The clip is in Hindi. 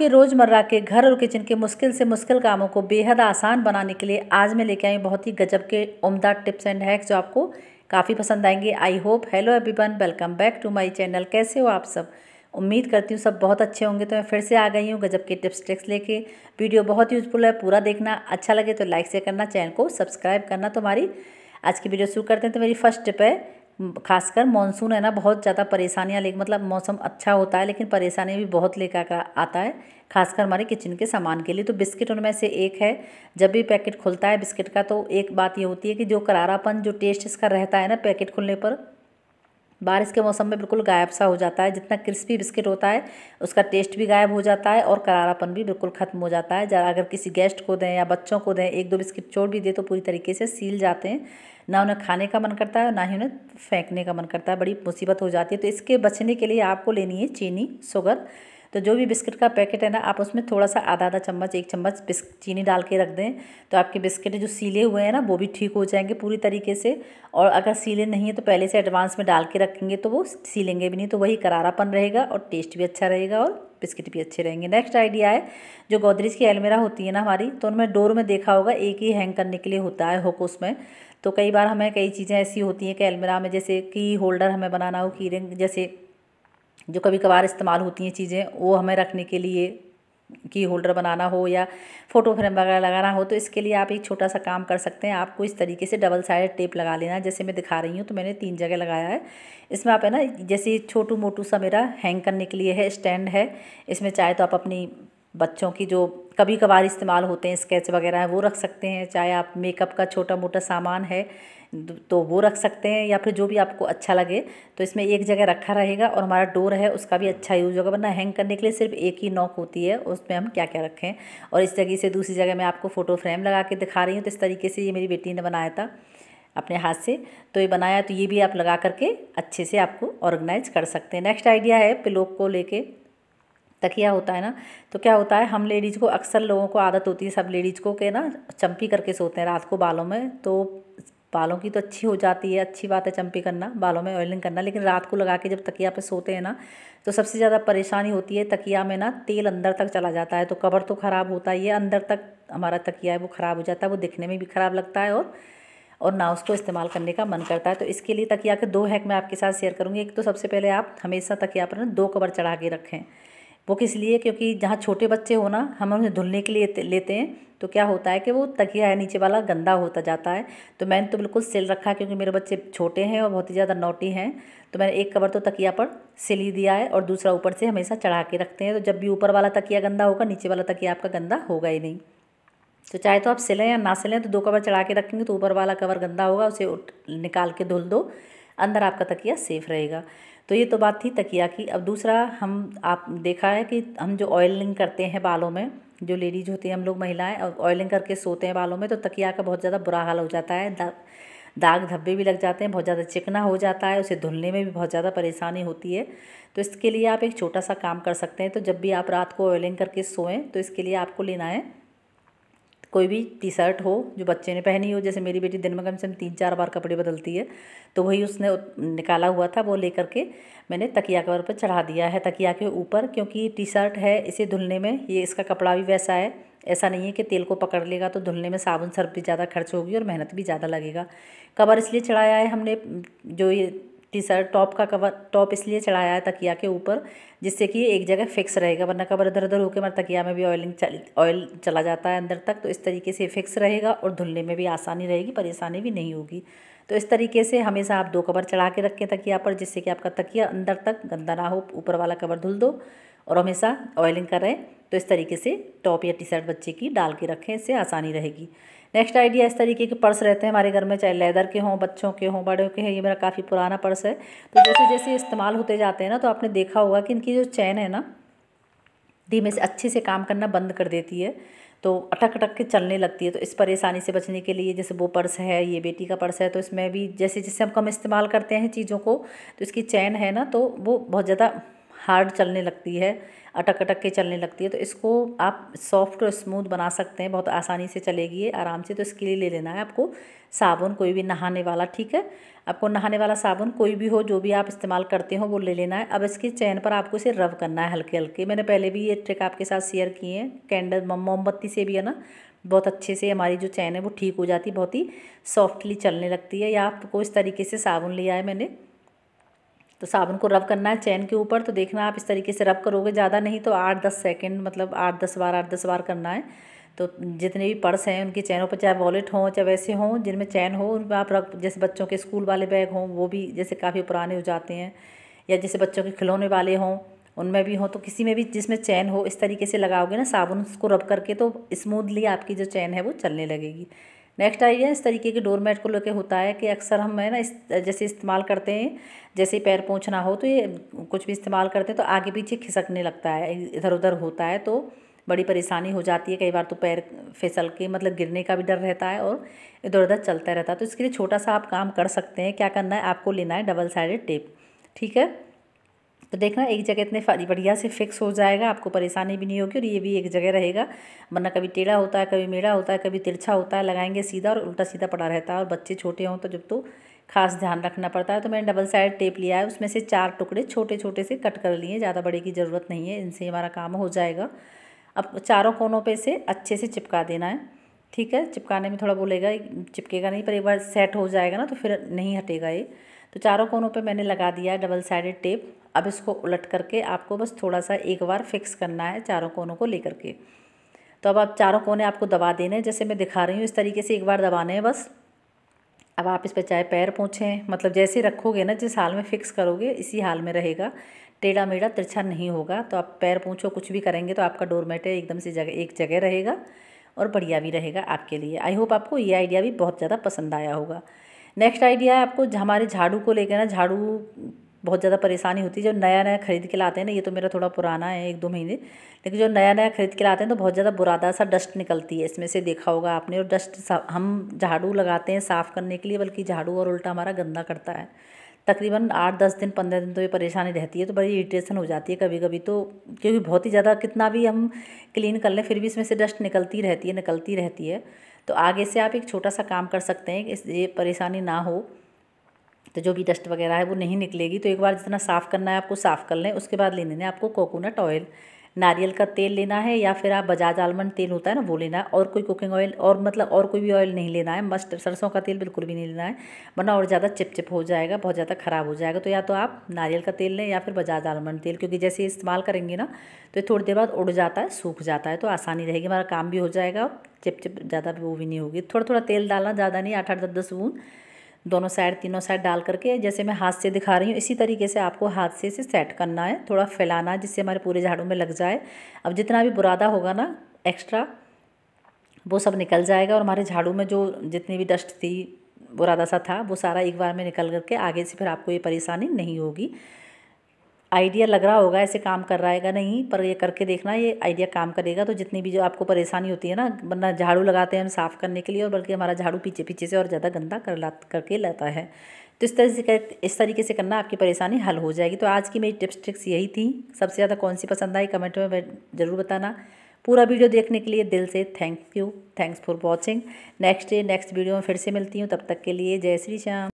आपके रोज़मर्रा के घर और किचन के मुश्किल से मुश्किल कामों को बेहद आसान बनाने के लिए आज मैं लेके आई बहुत ही गजब के उम्दा टिप्स एंड हैक्स जो आपको काफ़ी पसंद आएंगे। I hope. Hello everyone, welcome back to my channel. कैसे हो आप सब? उम्मीद करती हूँ सब बहुत अच्छे होंगे। तो मैं फिर से आ गई हूँ गजब के टिप्स ट्रिक्स लेके। वीडियो बहुत यूजफुल है, पूरा देखना। अच्छा लगे तो लाइक शेयर करना, चैनल को सब्सक्राइब करना। तो हमारी आज की वीडियो शुरू करते हैं। तो मेरी फर्स्ट टिप है, खासकर मॉनसून है ना, बहुत ज़्यादा परेशानियाँ ले, मतलब मौसम अच्छा होता है लेकिन परेशानी भी बहुत लेकर आता है, खासकर हमारे किचन के सामान के लिए। तो बिस्किट उनमें से एक है। जब भी पैकेट खुलता है बिस्किट का तो एक बात ये होती है कि जो करारापन, जो टेस्ट इसका रहता है ना पैकेट खुलने पर, बारिश के मौसम में बिल्कुल गायब सा हो जाता है। जितना क्रिस्पी बिस्किट होता है उसका टेस्ट भी गायब हो जाता है और करारापन भी बिल्कुल ख़त्म हो जाता है। जरा अगर किसी गेस्ट को दें या बच्चों को दें, एक दो बिस्किट छोड़ भी दे तो पूरी तरीके से सील जाते हैं, ना उन्हें खाने का मन करता है और ना ही उन्हें फेंकने का मन करता है। बड़ी मुसीबत हो जाती है। तो इसके बचने के लिए आपको लेनी है चीनी, शुगर। तो जो भी बिस्किट का पैकेट है ना, आप उसमें थोड़ा सा आधा आधा चम्मच, एक चम्मच चीनी डाल के रख दें। तो आपके बिस्किट जो सीले हुए हैं ना वो भी ठीक हो जाएंगे पूरी तरीके से। और अगर सीले नहीं है तो पहले से एडवांस में डाल के रखेंगे तो वो सीलेंगे भी नहीं, तो वही करारापन रहेगा और टेस्ट भी अच्छा रहेगा और बिस्किट भी अच्छे रहेंगे। नेक्स्ट आइडिया है, जो गोदरेज की अलमीरा होती है ना हमारी, तो उनमें डोर में देखा होगा एक ही हैंग करने के लिए होता है हुक उसमें। तो कई बार हमें कई चीज़ें ऐसी होती हैं कि अलमीरा में, जैसे की होल्डर हमें बनाना हो, की रिंग जैसे जो कभी कभार इस्तेमाल होती हैं चीज़ें, वो हमें रखने के लिए की होल्डर बनाना हो या फ़ोटो फ्रेम वगैरह लगाना हो, तो इसके लिए आप एक छोटा सा काम कर सकते हैं। आपको इस तरीके से डबल साइड टेप लगा लेना है, जैसे मैं दिखा रही हूँ। तो मैंने 3 जगह लगाया है। इसमें आप है ना, जैसे छोटू मोटू सा मेरा हैंग करने के लिए है, स्टैंड है। इसमें चाहे तो आप अपनी बच्चों की जो कभी कभार इस्तेमाल होते हैं स्केच वगैरह है वो रख सकते हैं, चाहे आप मेकअप का छोटा मोटा सामान है तो वो रख सकते हैं, या फिर जो भी आपको अच्छा लगे। तो इसमें एक जगह रखा रहेगा और हमारा डोर है उसका भी अच्छा यूज होगा। वरना हैंग करने के लिए सिर्फ एक ही नॉक होती है, उसमें हम क्या क्या रखें। और इस जगह से दूसरी जगह मैं आपको फ़ोटो फ्रेम लगा के दिखा रही हूँ। तो इस तरीके से ये मेरी बेटी ने बनाया था अपने हाथ से। तो ये बनाया, तो ये भी आप लगा करके अच्छे से आपको ऑर्गेनाइज कर सकते हैं। नेक्स्ट आइडिया है पिलो को लेके। तकिया होता है ना, तो क्या होता है, हम लेडीज़ को, अक्सर लोगों को आदत होती है, सब लेडीज़ को के ना चंपी करके सोते हैं रात को बालों में। तो बालों की तो अच्छी हो जाती है, अच्छी बात है चंपी करना, बालों में ऑयलिंग करना, लेकिन रात को लगा के जब तकिया पे सोते हैं ना तो सबसे ज़्यादा परेशानी होती है, तकिया में ना तेल अंदर तक चला जाता है। तो कवर तो ख़राब होता ही है, अंदर तक हमारा तकिया है वो ख़राब हो जाता है, वो दिखने में भी ख़राब लगता है और ना उसको इस्तेमाल करने का मन करता है। तो इसके लिए तकिया के 2 हैक मैं आपके साथ शेयर करूँगी। एक तो सबसे पहले आप हमेशा तकिया पर ना 2 कवर चढ़ा के रखें। वो किस लिए? क्योंकि जहाँ छोटे बच्चे हो ना, हम उन्हें धुलने के लिए लेते हैं तो क्या होता है कि वो तकिया है नीचे वाला गंदा होता जाता है। तो मैंने तो बिल्कुल सिल रखा, क्योंकि मेरे बच्चे छोटे हैं और बहुत ही ज़्यादा नॉटी हैं। तो मैंने एक कवर तो तकिया पर सिल ही दिया है और दूसरा ऊपर से हमेशा चढ़ा के रखते हैं। तो जब भी ऊपर वाला तकिया गंदा होगा, नीचे वाला तकिया आपका गंदा होगा ही नहीं। तो चाहे तो आप सिलें या ना सिलें, तो 2 कवर चढ़ा के रखेंगे तो ऊपर वाला कवर गंदा होगा, उसे निकाल के धुल दो, अंदर आपका तकिया सेफ रहेगा। तो ये तो बात थी तकिया की। अब दूसरा, आप देखा है कि हम जो ऑयलिंग करते हैं बालों में, जो लेडीज होती हैं, हम लोग महिलाएं ऑयलिंग करके सोते हैं बालों में, तो तकिया का बहुत ज़्यादा बुरा हाल हो जाता है। दाग धब्बे भी लग जाते हैं, बहुत ज़्यादा चिकना हो जाता है, उसे धुलने में भी बहुत ज़्यादा परेशानी होती है। तो इसके लिए आप एक छोटा सा काम कर सकते हैं। तो जब भी आप रात को ऑयलिंग करके सोएं तो इसके लिए आपको लेना है कोई भी टी शर्ट हो जो बच्चे ने पहनी हो। जैसे मेरी बेटी दिन में कम से कम 3-4 बार कपड़े बदलती है, तो वही उसने निकाला हुआ था, वो लेकर के मैंने तकिया कवर पर चढ़ा दिया है तकिया के ऊपर। क्योंकि टी शर्ट है, इसे धुलने में, ये इसका कपड़ा भी वैसा है, ऐसा नहीं है कि तेल को पकड़ लेगा, तो धुलने में साबुन सर्फ भी ज़्यादा खर्च होगी और मेहनत भी ज़्यादा लगेगा। कवर इसलिए चढ़ाया है हमने, जो ये टी शर्ट टॉप का कवर, टॉप इसलिए चढ़ाया है तकिया के ऊपर जिससे कि एक जगह फिक्स रहेगा। वरना कवर इधर उधर होकर हमारे तकिया में भी ऑयल चला जाता है अंदर तक। तो इस तरीके से फिक्स रहेगा और धुलने में भी आसानी रहेगी, परेशानी भी नहीं होगी। तो इस तरीके से हमेशा आप 2 कवर चढ़ा के रखें तकिया पर, जिससे कि आपका तकिया अंदर तक गंदा ना हो। ऊपर वाला कवर धुल दो और हमेशा ऑयलिंग करें। तो इस तरीके से टॉप या टी शर्ट बच्चे की डाल के रखें, इससे आसानी रहेगी। नेक्स्ट आइडिया, इस तरीके के पर्स रहते हैं हमारे घर में, चाहे लेदर के हों, बच्चों के हों, बड़ों के हैं। ये मेरा काफ़ी पुराना पर्स है। तो जैसे जैसे इस्तेमाल होते जाते हैं ना, तो आपने देखा होगा कि इनकी जो चैन है ना, धीमे से अच्छे से काम करना बंद कर देती है, तो अटक अटक के चलने लगती है। तो इस परेशानी से बचने के लिए, जैसे वो पर्स है, ये बेटी का पर्स है, तो इसमें भी जैसे जैसे हम कम इस्तेमाल करते हैं चीज़ों को, तो इसकी चैन है ना, तो वो बहुत ज़्यादा हार्ड चलने लगती है, अटक अटक के चलने लगती है। तो इसको आप सॉफ्ट और स्मूथ बना सकते हैं, बहुत आसानी से चलेगी ये आराम से। तो इसके लिए ले लेना है आपको साबुन, कोई भी नहाने वाला, ठीक है। आपको नहाने वाला साबुन कोई भी हो, जो भी आप इस्तेमाल करते हो वो ले लेना है। अब इसकी चैन पर आपको इसे रब करना है हल्के हल्के। मैंने पहले भी ये ट्रिक आपके साथ शेयर की है, कैंडल मोमबत्ती से भी है ना, बहुत अच्छे से हमारी जो चैन है वो ठीक हो जाती है, बहुत ही सॉफ्टली चलने लगती है। या आपको इस तरीके से साबुन लिया है मैंने, तो साबुन को रब करना है चैन के ऊपर। तो देखना आप इस तरीके से रब करोगे, ज़्यादा नहीं तो 8-10 सेकंड, मतलब 8-10 बार करना है। तो जितने भी पर्स हैं उनकी चैनों पर, चाहे वॉलेट हों चाहे वैसे हों जिनमें चैन हो, उन पर आप रब, जैसे बच्चों के स्कूल वाले बैग हों वो भी जैसे काफ़ी पुराने हो जाते हैं, या जैसे बच्चों के खिलौने वाले हों उनमें भी हो, तो किसी में भी जिसमें चैन हो इस तरीके से लगाओगे ना साबुन को रब करके, तो स्मूथली आपकी जो चैन है वो चलने लगेगी। नेक्स्ट आइडिया इस तरीके के डोरमेट को लेकर होता है कि अक्सर हम है ना इस जैसे इस्तेमाल करते हैं, जैसे पैर पोंछना हो तो ये कुछ भी इस्तेमाल करते हैं तो आगे पीछे खिसकने लगता है, इधर उधर होता है, तो बड़ी परेशानी हो जाती है। कई बार तो पैर फिसल के मतलब गिरने का भी डर रहता है और इधर उधर चलता रहता है। तो इसके लिए छोटा सा आप काम कर सकते हैं। क्या करना है, आपको लेना है डबल साइडेड टेप, ठीक है। तो देखना एक जगह इतने बढ़िया से फिक्स हो जाएगा, आपको परेशानी भी नहीं होगी और ये भी एक जगह रहेगा। वरना कभी टेढ़ा होता है, कभी मेढ़ा होता है, कभी तिरछा होता है, लगाएंगे सीधा और उल्टा सीधा पड़ा रहता है। और बच्चे छोटे हों तो जब तो खास ध्यान रखना पड़ता है। तो मैंने डबल साइड टेप लिया है, उसमें से 4 टुकड़े छोटे छोटे से कट कर लिए, ज़्यादा बड़े की ज़रूरत नहीं है, इनसे हमारा काम हो जाएगा। अब चारों कोनों पे से अच्छे से चिपका देना है, ठीक है। चिपकाने में थोड़ा बोलेगा, चिपकेगा नहीं, पर एक बार सेट हो जाएगा ना तो फिर नहीं हटेगा ये। तो चारों कोनों पे मैंने लगा दिया है डबल साइडेड टेप। अब इसको उलट करके आपको बस थोड़ा सा एक बार फिक्स करना है चारों कोनों को लेकर के। तो अब आप चारों कोने आपको दबा देने हैं, जैसे मैं दिखा रही हूँ इस तरीके से एक बार दबाने हैं बस। अब आप इस पर चाहे पैर पोंछें, मतलब जैसे रखोगे ना, जिस हाल में फिक्स करोगे इसी हाल में रहेगा, टेढ़ा मेढ़ा तिरछा नहीं होगा। तो आप पैर पोंछो कुछ भी करेंगे तो आपका डोरमेट है एकदम से एक जगह रहेगा और बढ़िया भी रहेगा आपके लिए। आई होप आपको ये आइडिया भी बहुत ज़्यादा पसंद आया होगा। नेक्स्ट आइडिया है आपको हमारे झाड़ू को लेकर ना, झाड़ू बहुत ज़्यादा परेशानी होती है जब नया नया खरीद के लाते हैं ना। ये तो मेरा थोड़ा पुराना है 1-2 महीने, लेकिन जो नया नया खरीद के लाते हैं तो बहुत ज़्यादा बुरादा सा डस्ट निकलती है इसमें से, देखा होगा आपने। और डस्ट हम झाड़ू लगाते हैं साफ़ करने के लिए, बल्कि झाड़ू और उल्टा हमारा गंदा करता है। तकरीबन 8-10 दिन 15 दिन तो ये परेशानी रहती है, तो बड़ी इरिटेशन हो जाती है कभी कभी तो, क्योंकि बहुत ही ज़्यादा कितना भी हम क्लीन कर लें फिर भी इसमें से डस्ट निकलती रहती है। तो आगे से आप एक छोटा सा काम कर सकते हैं, इस ये परेशानी ना हो, तो जो भी डस्ट वगैरह है वो नहीं निकलेगी। तो एक बार जितना साफ़ करना है आपको साफ़ कर लें। उसके बाद लेने हैं आपको कोकोनट ऑयल, नारियल का तेल लेना है, या फिर आप बजाज आलमंड तेल होता है ना वो लेना है। और कोई कुकिंग ऑयल और मतलब और कोई भी ऑयल नहीं लेना है, मस्ट सरसों का तेल बिल्कुल भी नहीं लेना है, वरना और ज़्यादा चिपचिप हो जाएगा, बहुत ज़्यादा ख़राब हो जाएगा। तो या तो आप नारियल का तेल लें या फिर बजाज आलमंड तेल, क्योंकि जैसे इस्तेमाल करेंगे ना तो ये थोड़ी देर बाद उड़ जाता है, सूख जाता है, तो आसानी रहेगी, हमारा काम भी हो जाएगा और चिपचिप ज़्यादा वो भी नहीं होगी। थोड़ा थोड़ा तेल डालना, ज़्यादा नहीं, 8-8 10-10 बूंद दोनों साइड, तीनों साइड डाल करके, जैसे मैं हाथ से दिखा रही हूँ इसी तरीके से आपको हाथ से इसे सेट करना है, थोड़ा फैलाना है जिससे हमारे पूरे झाड़ू में लग जाए। अब जितना भी बुरादा होगा ना एक्स्ट्रा वो सब निकल जाएगा, और हमारे झाड़ू में जो जितनी भी डस्ट थी, बुरादा सा था, वो सारा एक बार में निकल करके आगे से फिर आपको ये परेशानी नहीं होगी। आइडिया लग रहा होगा ऐसे काम कर रहेगा नहीं, पर ये करके देखना, ये आइडिया काम करेगा। तो जितनी भी जो आपको परेशानी होती है ना, वरना झाड़ू लगाते हैं हम साफ़ करने के लिए, और बल्कि हमारा झाड़ू पीछे पीछे से और ज़्यादा गंदा करके लाता है। तो इस तरीके से करना, आपकी परेशानी हल हो जाएगी। तो आज की मेरी टिप्स ट्रिक्स यही थी। सबसे ज़्यादा कौन सी पसंद आई कमेंट में ज़रूर बताना। पूरा वीडियो देखने के लिए दिल से thanks for watching. Next video में फिर से मिलती हूँ, तब तक के लिए जय श्री श्याम।